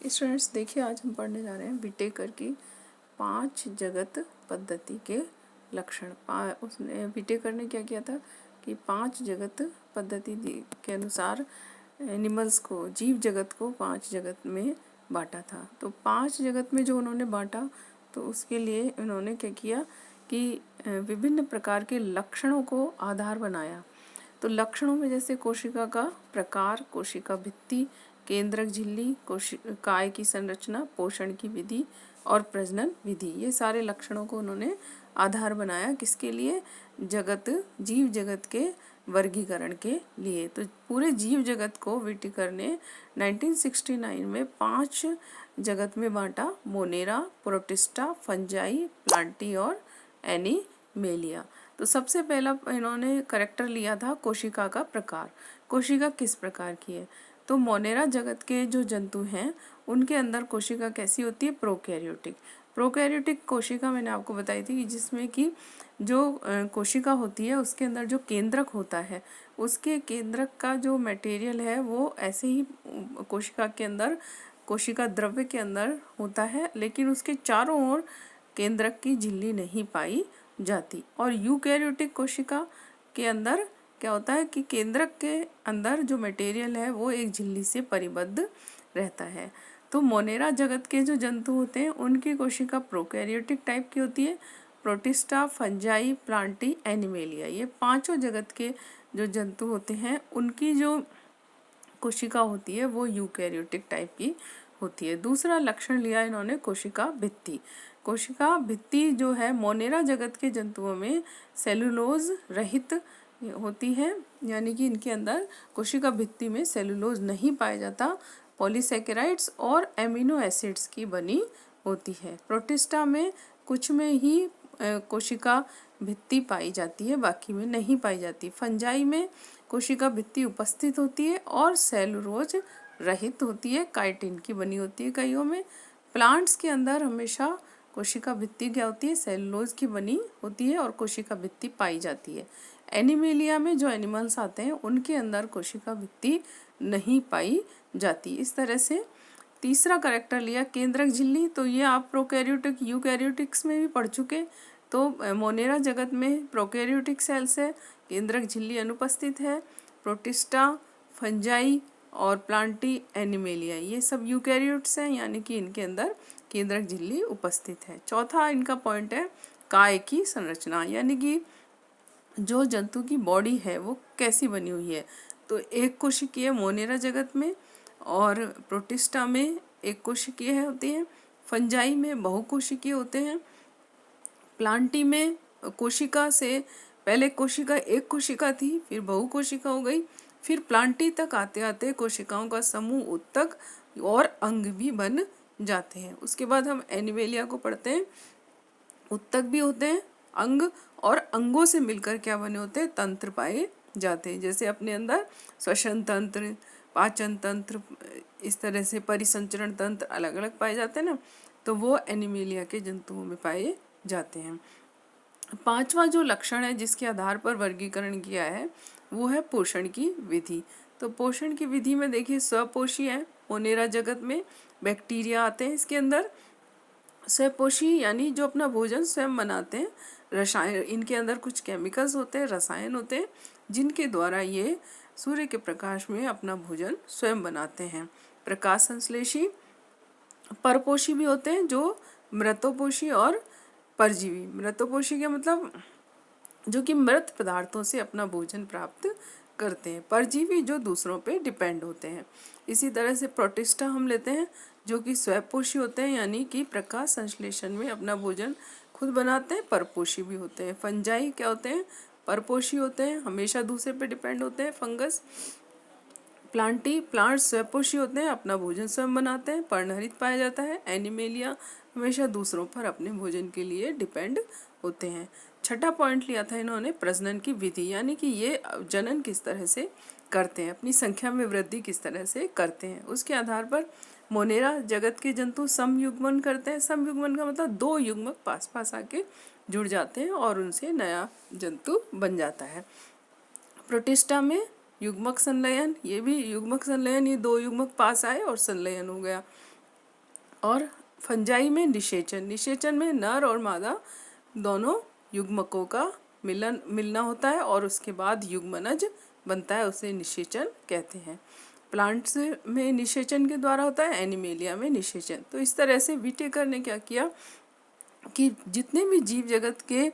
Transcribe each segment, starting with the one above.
Students देखिए, आज हम पढ़ने जा रहे हैं विटेकर की 5 जगत पद्धति के लक्षण। उसने विटेकर ने क्या किया था कि 5 जगत पद्धति के अनुसार एनिमल्स को, जीव जगत को 5 जगत में बांटा था। तो 5 जगत में जो उन्होंने बांटा, तो उसके लिए उन्होंने क्या किया कि विभिन्न प्रकार के लक्षणों को आधार बनाया। तो लक्षणों में जैसे कोशिका का प्रकार, कोशिका भित्ति, केंद्रक झिल्ली, काय की संरचना, पोषण की विधि और प्रजनन विधि, ये सारे लक्षणों को उन्होंने आधार बनाया। किसके लिए? जीव जगत के वर्गीकरण के लिए। तो पूरे जीव जगत को विटेकर ने 1969 में 5 जगत में बांटा: मोनेरा, प्रोटिस्टा, फंजाई, प्लांटी और एनिमेलिया। तो सबसे पहला इन्होंने करैक्टर लिया था कोशिका का प्रकार। कोशिका किस प्रकार की है? तो मोनेरा जगत के जो जंतु हैं उनके अंदर कोशिका कैसी होती है? प्रोकैरियोटिक। प्रोकैरियोटिक कोशिका मैंने आपको बताई थी कि जिसमें कि जो कोशिका होती है उसके अंदर जो केंद्रक होता है, उसके केंद्रक का जो मटेरियल है वो ऐसे ही कोशिका के अंदर, कोशिका द्रव्य के अंदर होता है, लेकिन उसके चारों ओर केंद्रक की झिल्ली नहीं पाई जाती। और यूकैरियोटिक कोशिका के अंदर क्या होता है कि केंद्रक के अंदर जो मटेरियल है वो एक झिल्ली से परिबद्ध रहता है। तो मोनेरा जगत के जो जंतु होते हैं उनकी कोशिका प्रोकैरियोटिक टाइप की होती है। प्रोटिस्टा, फंजाई, प्लांटी, एनिमेलिया, ये पांचों जगत के जो जंतु होते हैं उनकी जो कोशिका होती है वो यूकैरियोटिक टाइप की होती है। दूसरा लक्षण लिया इन्होंने कोशिका भित्ति। कोशिका भित्ति जो है मोनेरा जगत के जंतुओं में सेलुलोज रहित होती है, यानी कि इनके अंदर कोशिका भित्ति में सेलुलोज नहीं पाया जाता, पॉलीसेकेराइड्स और एमिनो एसिड्स की बनी होती है। प्रोटिस्टा में कुछ में ही कोशिका भित्ति पाई जाती है, बाकी में नहीं पाई जाती। फंजाई में कोशिका भित्ति उपस्थित होती है और सेलुलोज रहित होती है, काइटिन की बनी होती है कईयों में। प्लांट्स के अंदर हमेशा कोशिका भित्ति क्या होती है? सेलुलोज की बनी होती है और कोशिका भित्ति पाई जाती है। एनिमेलिया में जो एनिमल्स आते हैं उनके अंदर कोशिका भित्ति नहीं पाई जाती। इस तरह से तीसरा करैक्टर लिया केंद्रक झिल्ली। तो ये आप प्रोकैरियोटिक, यूकैरियोटिक्स में भी पढ़ चुके। तो मोनेरा जगत में प्रोकैरियोटिक सेल्स है, केंद्रक झिल्ली अनुपस्थित है। प्रोटिस्टा, फंजाई और प्लांटी, एनिमेलिया, ये सब यूकैरियोट्स हैं, यानी कि इनके अंदर केंद्रक झिल्ली उपस्थित है। चौथा इनका पॉइंट है काय की संरचना, यानी कि जो जंतु की बॉडी है वो कैसी बनी हुई है। तो एक कोशिकीय मोनेरा जगत में, और प्रोटिस्टा में एक कोशिकीय होती है, फंजाई में बहुकोशिकीय होते हैं, प्लांटी में कोशिका से पहले कोशिका एक कोशिका थी, फिर बहुकोशिका हो गई, फिर प्लांटी तक आते आते कोशिकाओं का समूह उत्तक और अंग भी बन जाते हैं। उसके बाद हम एनिमेलिया को पढ़ते हैं। उत्तक भी होते हैं, अंग, और अंगों से मिलकर क्या बने होते हैं? तंत्र पाए जाते हैं। जैसे अपने अंदर श्वसन तंत्र, पाचन तंत्र, इस तरह से परिसंचरण तंत्र अलग अलग पाए जाते हैं ना, तो वो एनिमेलिया के जंतुओं में पाए जाते हैं। पांचवा जो लक्षण है जिसके आधार पर वर्गीकरण किया है वो है पोषण की विधि। तो पोषण की विधि में देखिए स्वपोषी है, मोनेरा जगत में बैक्टीरिया आते हैं इसके अंदर। स्वपोषी यानी जो अपना भोजन स्वयं बनाते हैं। रसायन, इनके अंदर कुछ केमिकल्स होते हैं, रसायन होते हैं, जिनके द्वारा ये सूर्य के प्रकाश में अपना भोजन स्वयं बनाते हैं। प्रकाश संश्लेषी। परपोषी भी होते हैं जो मृतोपोषी और परजीवी। मृतोपोषी का मतलब जो कि मृत पदार्थों से अपना भोजन प्राप्त करते हैं, परजीवी जो दूसरों पे डिपेंड होते हैं। इसी तरह से प्रोटिस्टा हम लेते हैं जो कि स्वपोषी होते हैं, यानी कि प्रकाश संश्लेषण में अपना भोजन खुद बनाते हैं, परपोषी भी होते हैं। फंजाई क्या होते हैं? परपोषी होते हैं, हमेशा दूसरे पे डिपेंड होते हैं, फंगस। प्लांटी, प्लांट स्वपोषी होते हैं, अपना भोजन स्वयं बनाते हैं, पर्णहरित पाया जाता है। एनिमेलिया हमेशा दूसरों पर अपने भोजन के लिए डिपेंड होते हैं। छठा पॉइंट लिया था इन्होंने प्रजनन की विधि, यानी कि ये जनन किस तरह से करते हैं, अपनी संख्या में वृद्धि किस तरह से करते हैं। उसके आधार पर मोनेरा जगत के जंतु समयुग्मन करते हैं। समयुग्मन का मतलब 2 युग्मक पास पास आके जुड़ जाते हैं और उनसे नया जंतु बन जाता है। प्रोटिस्टा में युग्मक संलयन, ये भी युग्मक संलयन, ये 2 युग्मक पास आए और संलयन हो गया। और फंजाई में निषेचन, निषेचन में नर और मादा दोनों युग्मकों का मिलना होता है और उसके बाद युग्मनज बनता है, उसे निषेचन कहते हैं। प्लांट्स में निषेचन के द्वारा होता है, एनिमेलिया में निषेचन। तो इस तरह से विटेकर ने क्या किया कि जितने भी जीव जगत के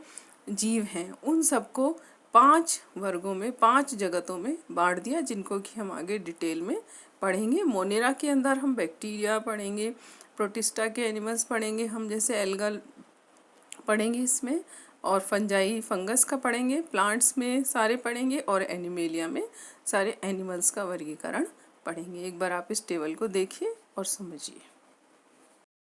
जीव हैं उन सबको 5 वर्गों में, 5 जगतों में बांट दिया, जिनको कि हम आगे डिटेल में पढ़ेंगे। मोनेरा के अंदर हम बैक्टीरिया पढ़ेंगे, प्रोटिस्टा के एनिमल्स पढ़ेंगे हम, जैसे एल्गल पढ़ेंगे इसमें, और फंजाई फंगस का पढ़ेंगे, प्लांट्स में सारे पढ़ेंगे, और एनिमेलिया में सारे एनिमल्स का वर्गीकरण पढ़ेंगे। एक बार आप इस टेबल को देखिए और समझिए।